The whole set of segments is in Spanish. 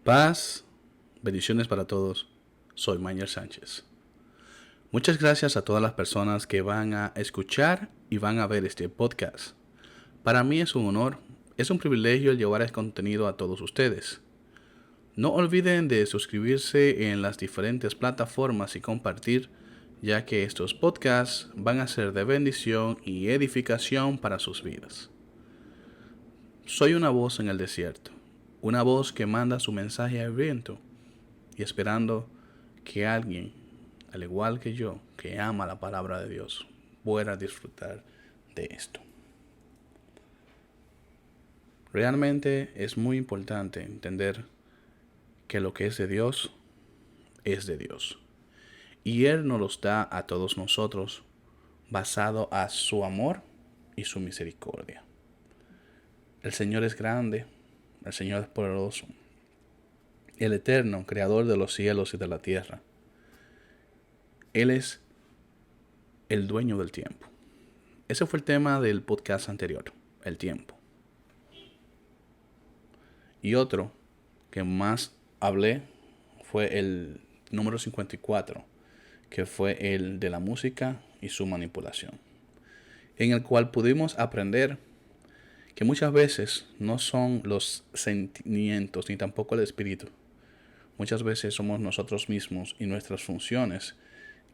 Paz, bendiciones para todos. Soy Mayer Sánchez. Muchas gracias a todas las personas que van a escuchar y van a ver este podcast. Para mí es un honor, es un privilegio llevar este contenido a todos ustedes. No olviden de suscribirse en las diferentes plataformas y compartir, ya que estos podcasts van a ser de bendición y edificación para sus vidas. Soy una voz en el desierto, una voz que manda su mensaje al viento y esperando que alguien, al igual que yo, que ama la palabra de Dios, pueda disfrutar de esto. Realmente es muy importante entender que lo que es de Dios es de Dios. Y Él nos los da a todos nosotros basado a su amor y su misericordia. El Señor es grande, el Señor es poderoso, el eterno, creador de los cielos y de la tierra. Él es el dueño del tiempo. Ese fue el tema del podcast anterior, el tiempo. Y otro que más hablé fue el número 54, que fue el de la música y su manipulación, en el cual pudimos aprender que muchas veces no son los sentimientos ni tampoco el espíritu. Muchas veces somos nosotros mismos y nuestras funciones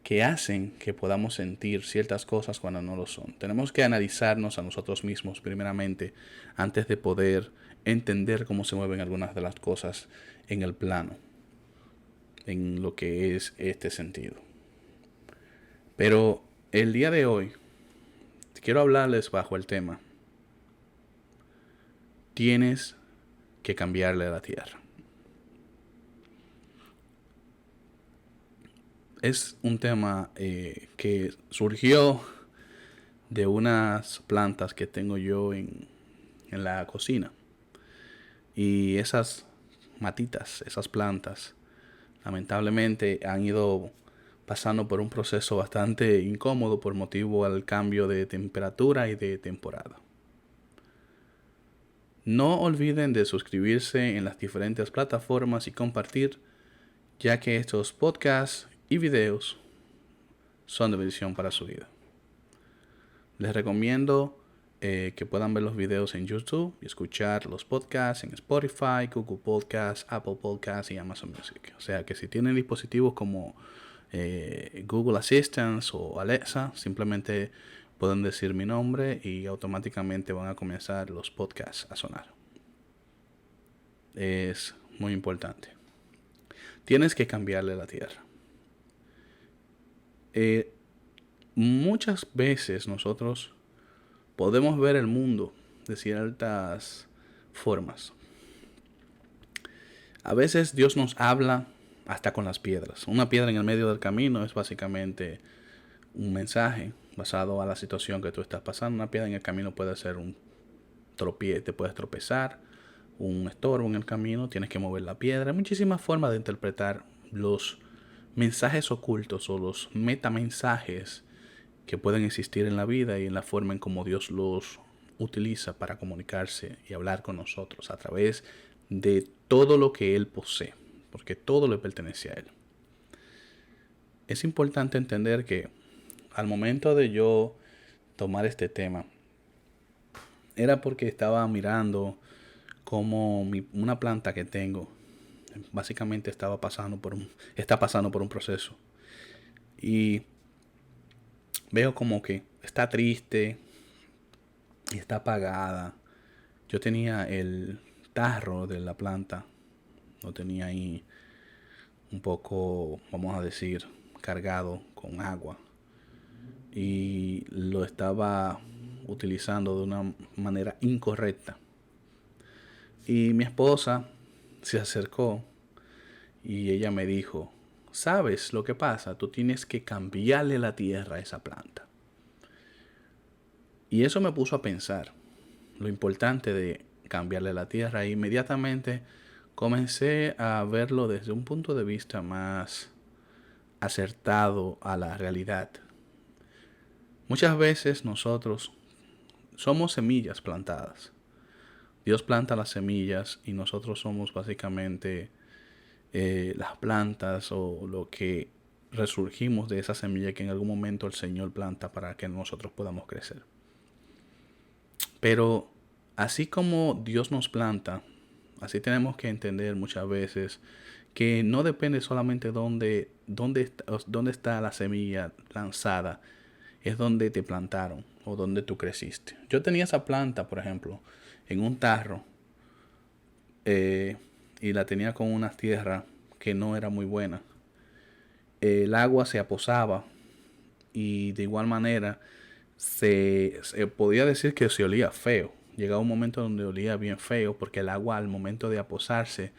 que hacen que podamos sentir ciertas cosas cuando no lo son. Tenemos que analizarnos a nosotros mismos primeramente antes de poder entender cómo se mueven algunas de las cosas en el plano, en lo que es este sentido. Pero el día de hoy quiero hablarles bajo el tema: tienes que cambiarle a la tierra. Es un tema que surgió de unas plantas que tengo yo en la cocina. Y esas matitas, esas plantas, lamentablemente han ido pasando por un proceso bastante incómodo por motivo al cambio de temperatura y de temporada. No olviden de suscribirse en las diferentes plataformas y compartir, ya que estos podcasts y videos son de bendición para su vida. Les recomiendo que puedan ver los videos en YouTube y escuchar los podcasts en Spotify, Google Podcasts, Apple Podcasts y Amazon Music. O sea que si tienen dispositivos como Google Assistant o Alexa, simplemente pueden decir mi nombre y automáticamente van a comenzar los podcasts a sonar. Es muy importante. Tienes que cambiarle la tierra. Muchas veces nosotros podemos ver el mundo de ciertas formas. A veces Dios nos habla hasta con las piedras. Una piedra en el medio del camino es básicamente un mensaje basado a la situación que tú estás pasando. Una piedra en el camino puede ser un tropiezo, te puedes tropezar, un estorbo en el camino, tienes que mover la piedra. Hay muchísimas formas de interpretar los mensajes ocultos o los metamensajes que pueden existir en la vida y en la forma en cómo Dios los utiliza para comunicarse y hablar con nosotros a través de todo lo que Él posee, porque todo le pertenece a Él. Es importante entender que al momento de yo tomar este tema, era porque estaba mirando cómo una planta que tengo básicamente está pasando por un proceso. Y veo como que está triste y está apagada. Yo tenía el tarro de la planta, lo tenía ahí un poco, vamos a decir, cargado con agua. Y lo estaba utilizando de una manera incorrecta. Y mi esposa se acercó y ella me dijo: ¿sabes lo que pasa? Tú tienes que cambiarle la tierra a esa planta. Y eso me puso a pensar lo importante de cambiarle la tierra. E inmediatamente comencé a verlo desde un punto de vista más acertado a la realidad. Muchas veces nosotros somos semillas plantadas. Dios planta las semillas y nosotros somos básicamente las plantas o lo que resurgimos de esa semilla que en algún momento el Señor planta para que nosotros podamos crecer. Pero así como Dios nos planta, así tenemos que entender muchas veces que no depende solamente dónde está la semilla lanzada, es donde te plantaron o donde tú creciste. Yo tenía esa planta, por ejemplo, en un tarro y la tenía con una tierra que no era muy buena. El agua se aposaba y de igual manera se podía decir que se olía feo. Llegaba un momento donde olía bien feo porque el agua al momento de aposarse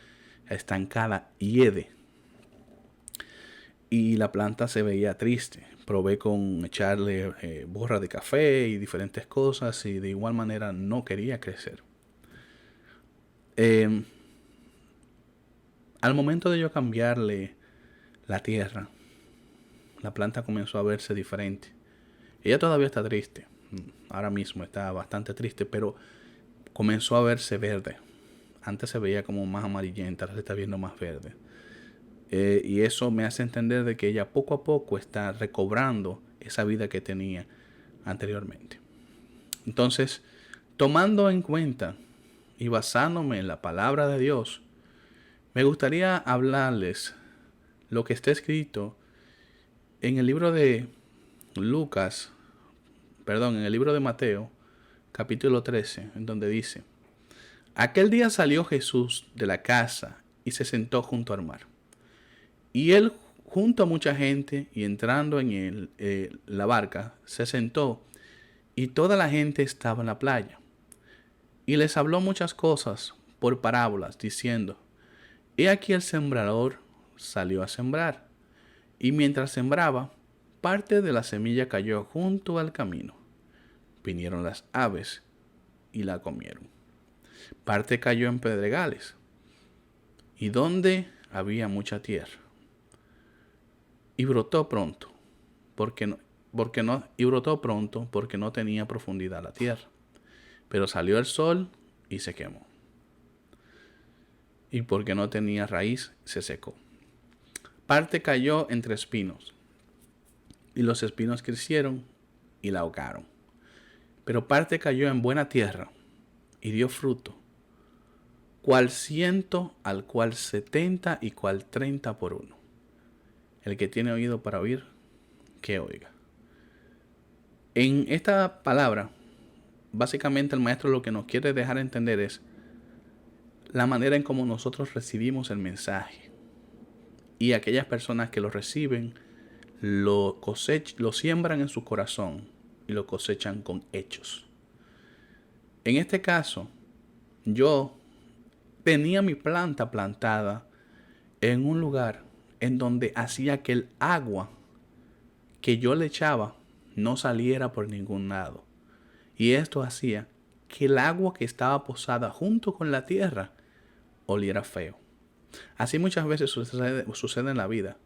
estancada hiede y la planta se veía triste. Probé con echarle borra de café y diferentes cosas y de igual manera no quería crecer. Al momento de yo cambiarle la tierra, la planta comenzó a verse diferente. Ella todavía está triste, ahora mismo está bastante triste, pero comenzó a verse verde. Antes se veía como más amarillenta, ahora se está viendo más verde. Y eso me hace entender de que ella poco a poco está recobrando esa vida que tenía anteriormente. Entonces, tomando en cuenta y basándome en la palabra de Dios, me gustaría hablarles lo que está escrito en el libro de en el libro de Mateo, capítulo 13, en donde dice: aquel día salió Jesús de la casa y se sentó junto al mar. Y él, junto a mucha gente, y entrando en la barca, se sentó, y toda la gente estaba en la playa. Y les habló muchas cosas por parábolas, diciendo: he aquí el sembrador salió a sembrar, y mientras sembraba, parte de la semilla cayó junto al camino. Vinieron las aves y la comieron. Parte cayó en pedregales, y donde había mucha tierra. Y brotó pronto, porque no tenía profundidad la tierra. Pero salió el sol y se quemó. Y porque no tenía raíz, se secó. Parte cayó entre espinos, y los espinos crecieron y la ahogaron. Pero parte cayó en buena tierra y dio fruto, cual 100, al cual 70 y cual 30 por uno. El que tiene oído para oír, que oiga. En esta palabra, básicamente el maestro lo que nos quiere dejar entender es la manera en cómo nosotros recibimos el mensaje. Y aquellas personas que lo reciben, lo siembran en su corazón y lo cosechan con hechos. En este caso, yo tenía mi planta plantada en un lugar en donde hacía que el agua que yo le echaba no saliera por ningún lado. Y esto hacía que el agua que estaba posada junto con la tierra oliera feo. Así muchas veces sucede en la vida.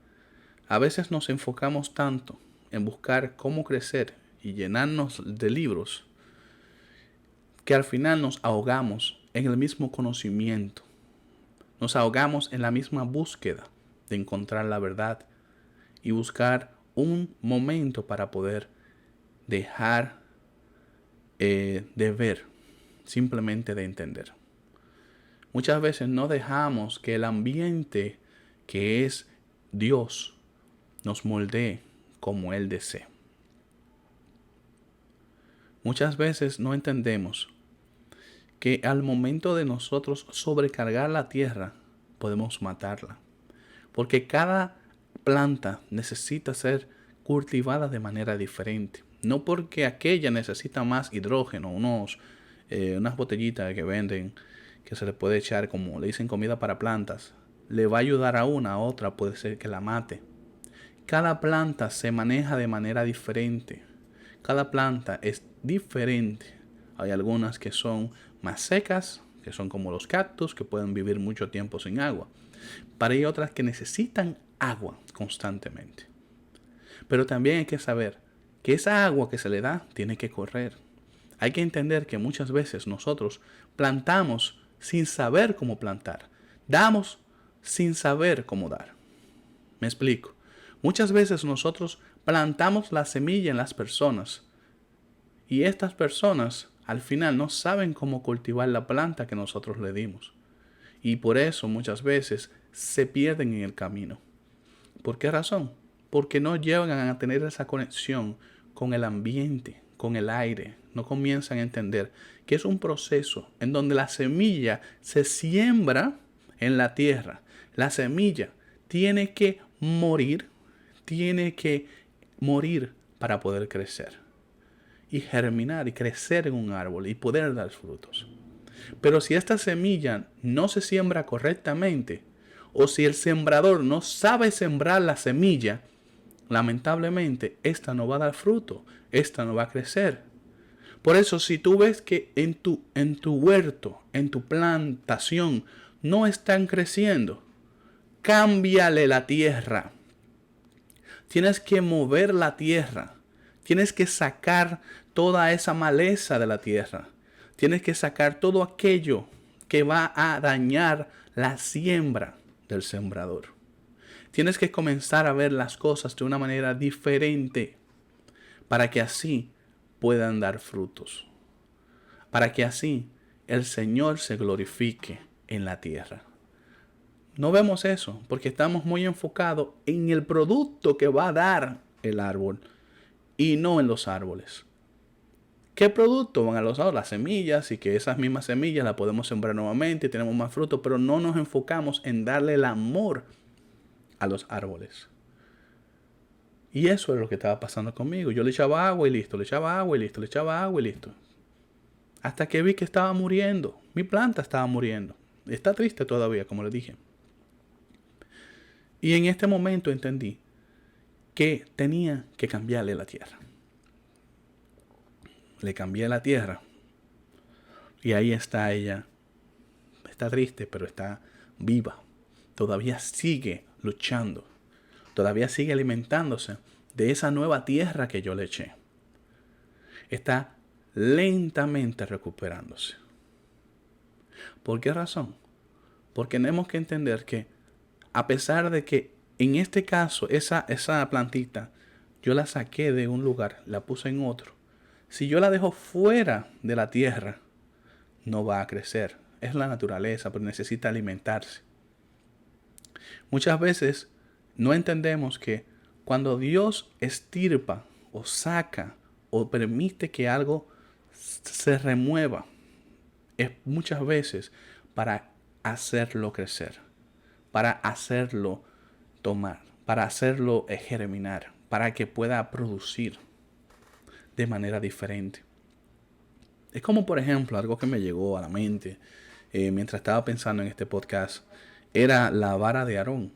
A veces nos enfocamos tanto en buscar cómo crecer y llenarnos de libros que al final nos ahogamos en el mismo conocimiento. Nos ahogamos en la misma búsqueda de encontrar la verdad y buscar un momento para poder dejar de ver, simplemente de entender. Muchas veces no dejamos que el ambiente que es Dios nos moldee como Él desea. Muchas veces no entendemos que al momento de nosotros sobrecargar la tierra, podemos matarla. Porque cada planta necesita ser cultivada de manera diferente. No porque aquella necesita más hidrógeno, unas botellitas que venden, que se le puede echar, como le dicen, comida para plantas, le va a ayudar a otra puede ser que la mate. Cada planta se maneja de manera diferente. Cada planta es diferente. Hay algunas que son más secas, que son como los cactus, que pueden vivir mucho tiempo sin agua. Pero hay otras que necesitan agua constantemente. Pero también hay que saber que esa agua que se le da tiene que correr. Hay que entender que muchas veces nosotros plantamos sin saber cómo plantar. Damos sin saber cómo dar. Me explico. Muchas veces nosotros plantamos la semilla en las personas y estas personas al final no saben cómo cultivar la planta que nosotros le dimos. Y por eso muchas veces se pierden en el camino. ¿Por qué razón? Porque no llegan a tener esa conexión con el ambiente, con el aire. No comienzan a entender que es un proceso en donde la semilla se siembra en la tierra. La semilla tiene que morir para poder crecer y germinar y crecer en un árbol y poder dar frutos. Pero si esta semilla no se siembra correctamente, o si el sembrador no sabe sembrar la semilla, lamentablemente esta no va a dar fruto, esta no va a crecer. Por eso, si tú ves que en tu huerto, en tu plantación, no están creciendo, cámbiale la tierra. Tienes que mover la tierra. Tienes que sacar toda esa maleza de la tierra. Tienes que sacar todo aquello que va a dañar la siembra del sembrador. Tienes que comenzar a ver las cosas de una manera diferente para que así puedan dar frutos. Para que así el Señor se glorifique en la tierra. No vemos eso porque estamos muy enfocados en el producto que va a dar el árbol y no en los árboles. ¿Qué producto van a los árboles? Las semillas, y que esas mismas semillas las podemos sembrar nuevamente y tenemos más frutos, pero no nos enfocamos en darle el amor a los árboles. Y eso es lo que estaba pasando conmigo. Yo le echaba agua y listo, le echaba agua y listo, le echaba agua y listo. Hasta que vi que estaba muriendo. Mi planta estaba muriendo. Está triste todavía, como le dije. Y en este momento entendí que tenía que cambiarle la tierra. Le cambié la tierra. Y ahí está ella. Está triste, pero está viva. Todavía sigue luchando. Todavía sigue alimentándose de esa nueva tierra que yo le eché. Está lentamente recuperándose. ¿Por qué razón? Porque tenemos que entender que a pesar de que en este caso esa plantita yo la saqué de un lugar, la puse en otro, si yo la dejo fuera de la tierra, no va a crecer. Es la naturaleza, pero necesita alimentarse. Muchas veces no entendemos que cuando Dios estirpa o saca o permite que algo se remueva, es muchas veces para hacerlo crecer, para hacerlo tomar, para hacerlo germinar, para que pueda producir de manera diferente. Es como, por ejemplo, algo que me llegó a la mente mientras estaba pensando en este podcast, era la vara de Aarón,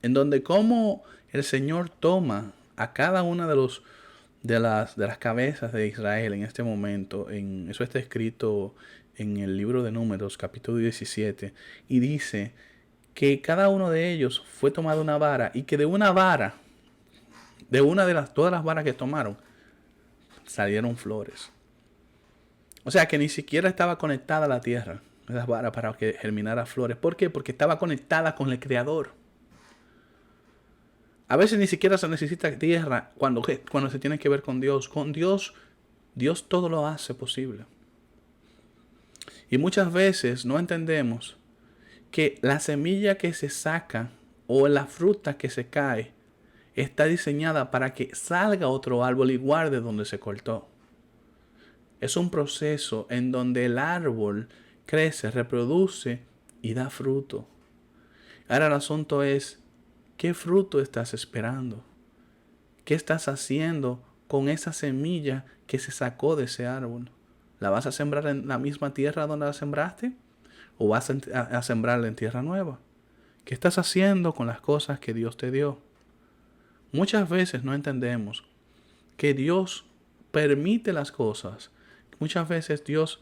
en donde como el Señor toma a cada una de las cabezas de Israel en este momento. Eso está escrito en el libro de Números, capítulo 17, y dice que cada uno de ellos fue tomado una vara y que de una vara, todas las varas que tomaron, salieron flores. O sea que ni siquiera estaba conectada a la tierra, esas varas, para que germinara flores. ¿Por qué? Porque estaba conectada con el Creador. A veces ni siquiera se necesita tierra cuando se tiene que ver con Dios. Con Dios, Dios todo lo hace posible. Y muchas veces no entendemos que la semilla que se saca o la fruta que se cae está diseñada para que salga otro árbol y guarde donde se cortó. Es un proceso en donde el árbol crece, reproduce y da fruto. Ahora el asunto es, ¿qué fruto estás esperando? ¿Qué estás haciendo con esa semilla que se sacó de ese árbol? ¿La vas a sembrar en la misma tierra donde la sembraste? ¿O vas a sembrarla en tierra nueva? ¿Qué estás haciendo con las cosas que Dios te dio? Muchas veces no entendemos que Dios permite las cosas. Muchas veces Dios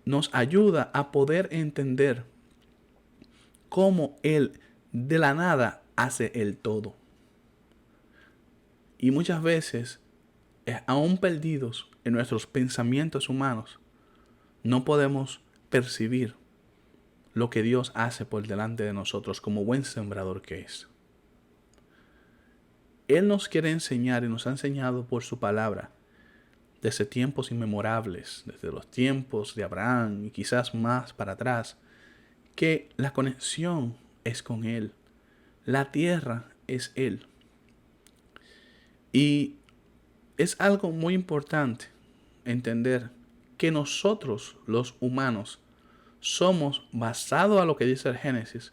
nos ayuda a poder entender cómo Él de la nada hace el todo. Y muchas veces, aún perdidos en nuestros pensamientos humanos, no podemos percibir lo que Dios hace por delante de nosotros como buen sembrador que es. Él nos quiere enseñar y nos ha enseñado por su palabra desde tiempos inmemorables, desde los tiempos de Abraham y quizás más para atrás, que la conexión es con Él. La tierra es Él. Y es algo muy importante entender que nosotros, los humanos, somos, basado a lo que dice el Génesis,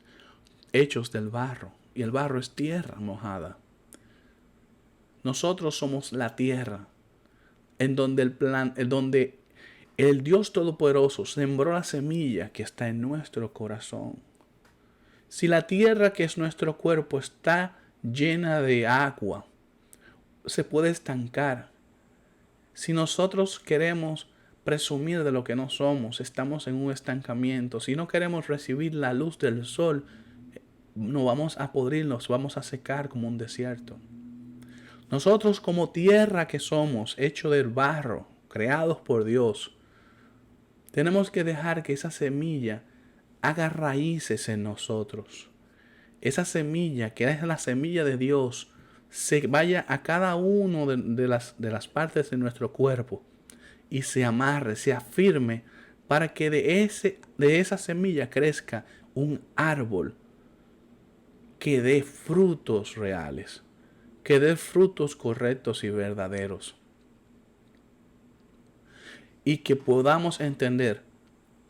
hechos del barro. Y el barro es tierra mojada. Nosotros somos la tierra en donde el Dios Todopoderoso sembró la semilla que está en nuestro corazón. Si la tierra que es nuestro cuerpo está llena de agua, se puede estancar. Si nosotros queremos presumir de lo que no somos, estamos en un estancamiento. Si no queremos recibir la luz del sol, no vamos a podrirnos, vamos a secar como un desierto. Nosotros como tierra que somos, hecho del barro, creados por Dios, tenemos que dejar que esa semilla haga raíces en nosotros. Esa semilla, que es la semilla de Dios, se vaya a cada uno de las partes de nuestro cuerpo y se amarre, se afirme, para que de esa semilla crezca un árbol que dé frutos reales, que dé frutos correctos y verdaderos. Y que podamos entender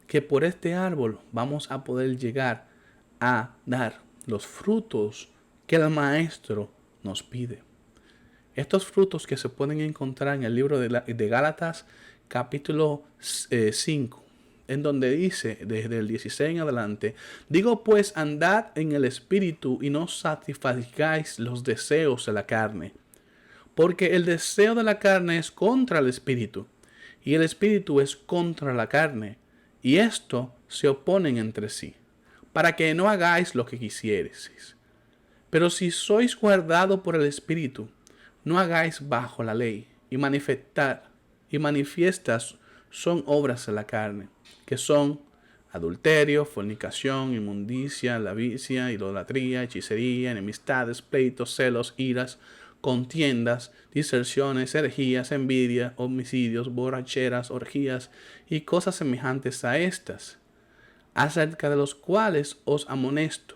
que por este árbol vamos a poder llegar a dar los frutos que el Maestro nos pide. Estos frutos que se pueden encontrar en el libro de Gálatas capítulo 5, en donde dice desde el 16 en adelante: digo pues, andad en el Espíritu y no satisfagáis los deseos de la carne, porque el deseo de la carne es contra el Espíritu, y el Espíritu es contra la carne, y esto se oponen entre sí, para que no hagáis lo que quisiereis. Pero si sois guardados por el Espíritu, no hagáis bajo la ley. Y manifiestas son obras de la carne, que son adulterio, fornicación, inmundicia, lavicia, idolatría, hechicería, enemistades, pleitos, celos, iras, contiendas, diserciones, herejías, envidia, homicidios, borracheras, orgías y cosas semejantes a estas, acerca de los cuales os amonesto,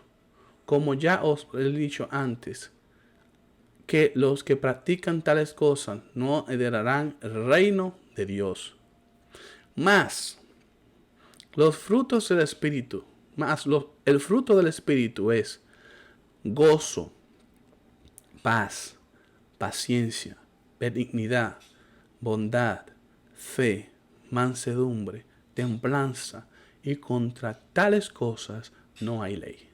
como ya os he dicho antes, que los que practican tales cosas no heredarán el reino de Dios. Mas los frutos del Espíritu, el fruto del Espíritu es gozo, paz, paciencia, benignidad, bondad, fe, mansedumbre, templanza, y contra tales cosas no hay ley.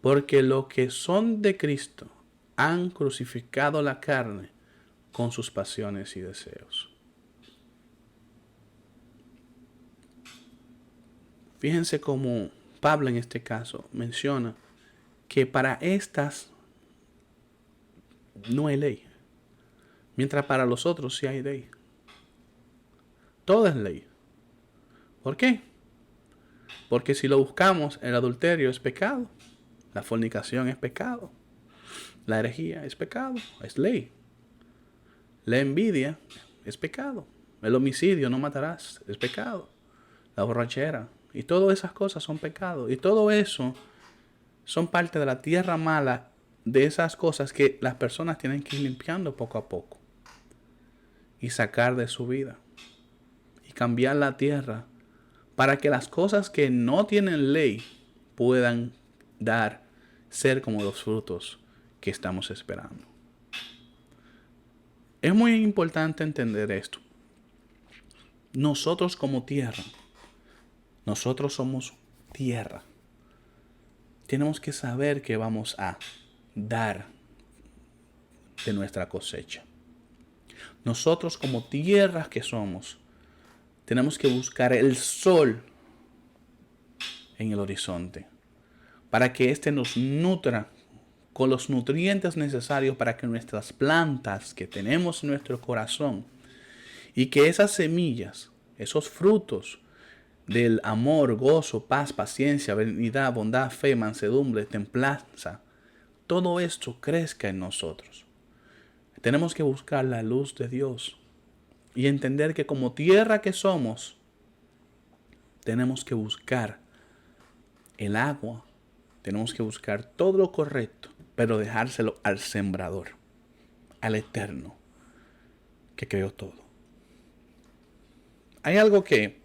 Porque los que son de Cristo han crucificado la carne con sus pasiones y deseos. Fíjense cómo Pablo en este caso menciona que para estas no hay ley, mientras para los otros sí hay ley. Todo es ley. ¿Por qué? Porque si lo buscamos, el adulterio es pecado, la fornicación es pecado, la herejía es pecado, es ley. La envidia es pecado, el homicidio, no matarás, es pecado, la borrachera, y todas esas cosas son pecados. Y todo eso son parte de la tierra mala, de esas cosas que las personas tienen que ir limpiando poco a poco y sacar de su vida y cambiar la tierra para que las cosas que no tienen ley puedan ser como los frutos que estamos esperando. Es muy importante entender esto. Nosotros como tierra, nosotros somos tierra. Tenemos que saber que vamos a dar de nuestra cosecha. Nosotros como tierras que somos, tenemos que buscar el sol en el horizonte para que éste nos nutra con los nutrientes necesarios para que nuestras plantas que tenemos en nuestro corazón y que esas semillas, esos frutos, del amor, gozo, paz, paciencia, benignidad, bondad, fe, mansedumbre, templanza, todo esto crezca en nosotros. Tenemos que buscar la luz de Dios y entender que como tierra que somos, tenemos que buscar el agua, tenemos que buscar todo lo correcto, pero dejárselo al sembrador, al Eterno, que creó todo. Hay algo que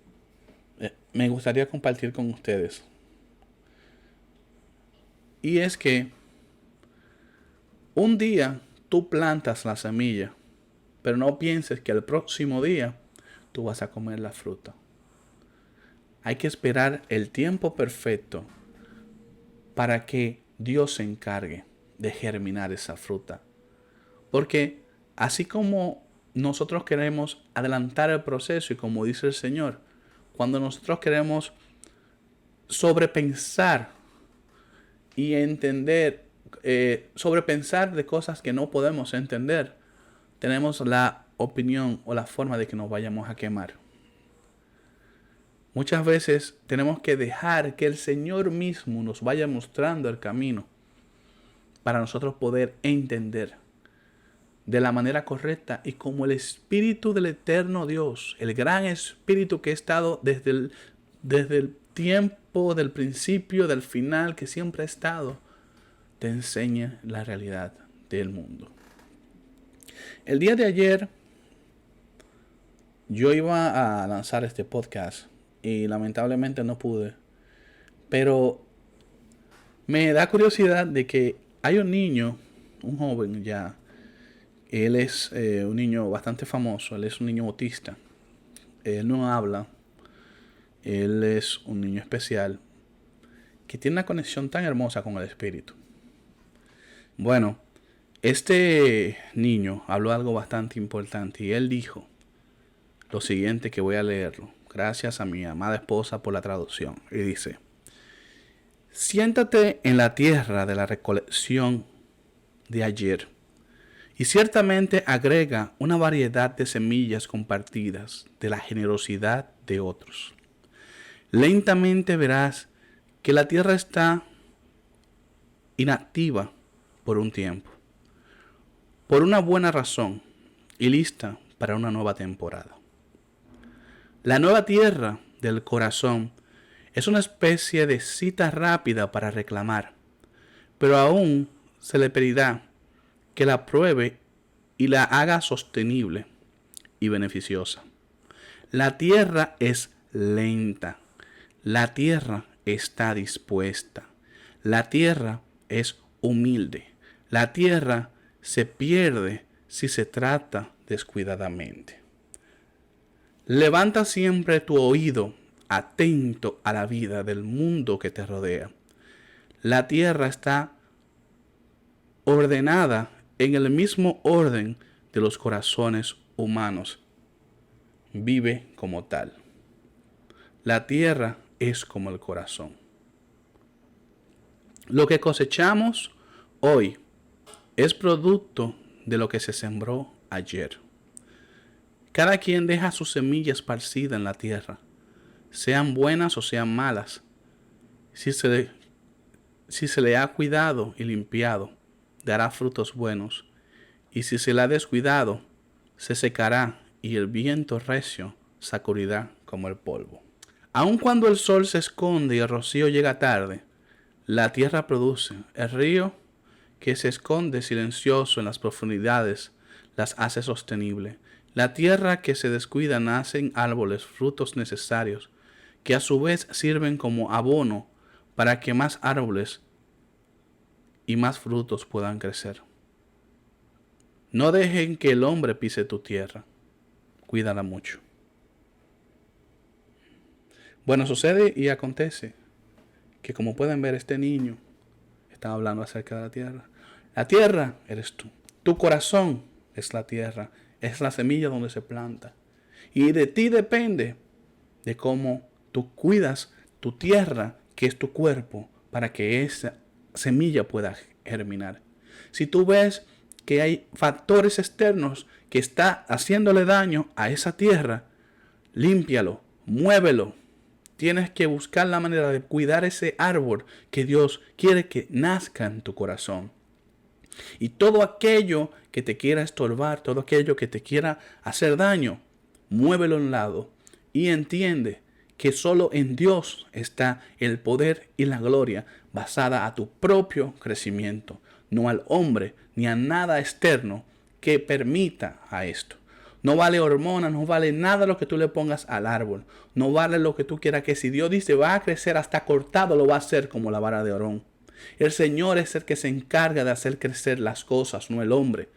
me gustaría compartir con ustedes. Y es que un día tú plantas la semilla, pero no pienses que el próximo día tú vas a comer la fruta. Hay que esperar el tiempo perfecto para que Dios se encargue de germinar esa fruta. Porque así como nosotros queremos adelantar el proceso y como dice el Señor, cuando nosotros queremos sobrepensar y entender, sobrepensar de cosas que no podemos entender, tenemos la opinión o la forma de que nos vayamos a quemar. Muchas veces tenemos que dejar que el Señor mismo nos vaya mostrando el camino para nosotros poder entender de la manera correcta y como el Espíritu del Eterno Dios, el gran Espíritu que ha estado desde el tiempo, del principio, del final, que siempre ha estado, te enseña la realidad del mundo. El día de ayer yo iba a lanzar este podcast y lamentablemente no pude, pero me da curiosidad de que hay un niño, un joven ya. Él es un niño bastante famoso, él es un niño autista. Él no habla, él es un niño especial que tiene una conexión tan hermosa con el Espíritu. Bueno, este niño habló algo bastante importante y él dijo lo siguiente, que voy a leerlo. Gracias a mi amada esposa por la traducción. Y dice: siéntate en la tierra de la recolección de ayer. Y ciertamente agrega una variedad de semillas compartidas de la generosidad de otros. Lentamente verás que la tierra está inactiva por un tiempo, por una buena razón y lista para una nueva temporada. La nueva tierra del corazón es una especie de cita rápida para reclamar, pero aún se le pedirá que la pruebe y la haga sostenible y beneficiosa. La tierra es lenta. La tierra está dispuesta. La tierra es humilde. La tierra se pierde si se trata descuidadamente. Levanta siempre tu oído atento a la vida del mundo que te rodea. La tierra está ordenada en el mismo orden de los corazones humanos. Vive como tal. La tierra es como el corazón. Lo que cosechamos hoy es producto de lo que se sembró ayer. Cada quien deja su semilla esparcida en la tierra, sean buenas o sean malas. Si se le ha cuidado y limpiado, dará frutos buenos, y si se la ha descuidado, se secará y el viento recio sacudirá como el polvo. Aun cuando el sol se esconde y el rocío llega tarde, la tierra produce. El río que se esconde silencioso en las profundidades las hace sostenible. La tierra que se descuida nacen árboles, frutos necesarios, que a su vez sirven como abono para que más árboles y más frutos puedan crecer. No dejen que el hombre pise tu tierra. Cuídala mucho. Bueno, sucede y acontece que, como pueden ver, este niño está hablando acerca de la tierra. La tierra eres tú. Tu corazón es la tierra. Es la semilla donde se planta. Y de ti depende de cómo tú cuidas tu tierra, que es tu cuerpo, para que esa semilla pueda germinar. Si tú ves que hay factores externos que está haciéndole daño a esa tierra, límpialo, muévelo tienes que buscar la manera de cuidar ese árbol que Dios quiere que nazca en tu corazón. Y todo aquello que te quiera estorbar, todo aquello que te quiera hacer daño, muévelo a un lado y entiende que solo en Dios está el poder y la gloria basada a tu propio crecimiento, no al hombre ni a nada externo que permita a esto. No vale hormonas, no vale nada lo que tú le pongas al árbol. No vale lo que tú quieras, que si Dios dice va a crecer hasta cortado, lo va a hacer como la vara de Aarón. El Señor es el que se encarga de hacer crecer las cosas, no el hombre.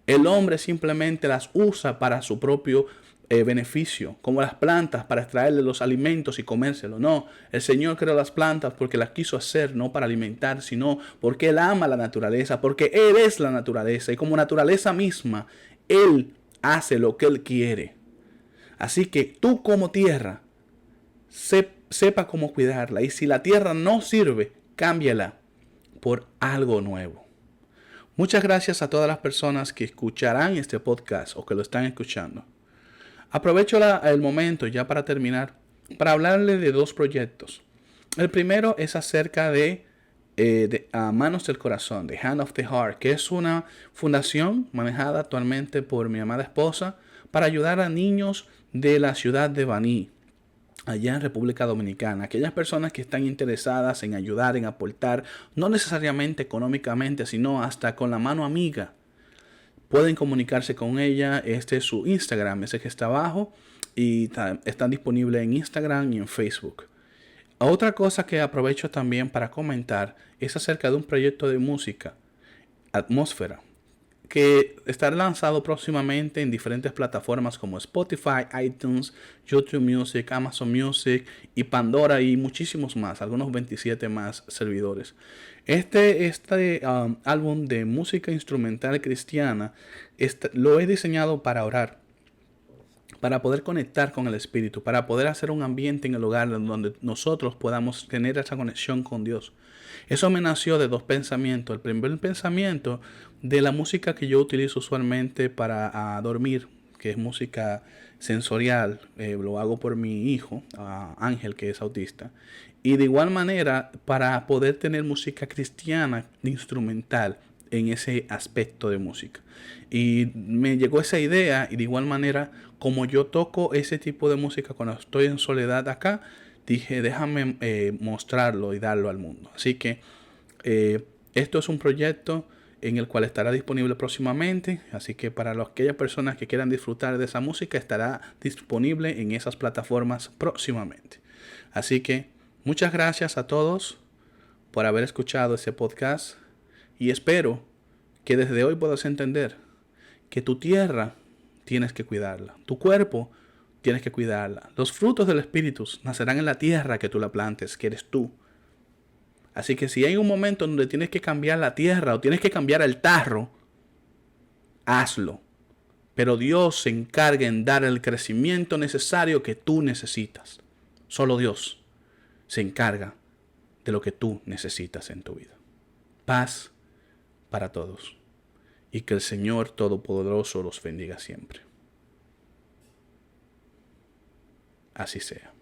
El hombre simplemente las usa para su propio beneficio, como las plantas para extraerle los alimentos y comérselos. No, el Señor creó las plantas porque las quiso hacer, no para alimentar, sino porque Él ama la naturaleza, porque Él es la naturaleza y como naturaleza misma, Él hace lo que Él quiere. Así que tú como tierra, sepa cómo cuidarla, y si la tierra no sirve, cámbiala por algo nuevo. Muchas gracias a todas las personas que escucharán este podcast o que lo están escuchando. Aprovecho el momento ya para terminar para hablarle de dos proyectos. El primero es acerca de Manos del Corazón, de Hand of the Heart, que es una fundación manejada actualmente por mi amada esposa para ayudar a niños de la ciudad de Baní, allá en República Dominicana. Aquellas personas que están interesadas en ayudar, en aportar, no necesariamente económicamente, sino hasta con la mano amiga, pueden comunicarse con ella. Este es su Instagram, ese que está abajo, y están disponibles en Instagram y en Facebook. Otra cosa que aprovecho también para comentar es acerca de un proyecto de música, Atmósfera, que estará lanzado próximamente en diferentes plataformas como Spotify, iTunes, YouTube Music, Amazon Music y Pandora y muchísimos más, algunos 27 más servidores. Este álbum de música instrumental cristiana lo he diseñado para orar, para poder conectar con el Espíritu, para poder hacer un ambiente en el hogar donde nosotros podamos tener esa conexión con Dios. Eso me nació de dos pensamientos. El primer pensamiento de la música que yo utilizo usualmente para dormir, que es música sensorial, lo hago por mi hijo, Ángel, que es autista. Y de igual manera, para poder tener música cristiana instrumental en ese aspecto de música. Y me llegó esa idea, y de igual manera, como yo toco ese tipo de música cuando estoy en soledad acá, dije, déjame mostrarlo y darlo al mundo. Así que esto es un proyecto en el cual estará disponible próximamente. Así que para aquellas personas que quieran disfrutar de esa música, estará disponible en esas plataformas próximamente. Así que muchas gracias a todos por haber escuchado este podcast. Y espero que desde hoy puedas entender que tu tierra tienes que cuidarla. Tu cuerpo tienes que cuidarla. Los frutos del Espíritu nacerán en la tierra que tú la plantes, que eres tú. Así que si hay un momento donde tienes que cambiar la tierra o tienes que cambiar el tarro, hazlo. Pero Dios se encarga en dar el crecimiento necesario que tú necesitas. Solo Dios se encarga de lo que tú necesitas en tu vida. Paz para todos. Y que el Señor Todopoderoso los bendiga siempre. Así sea.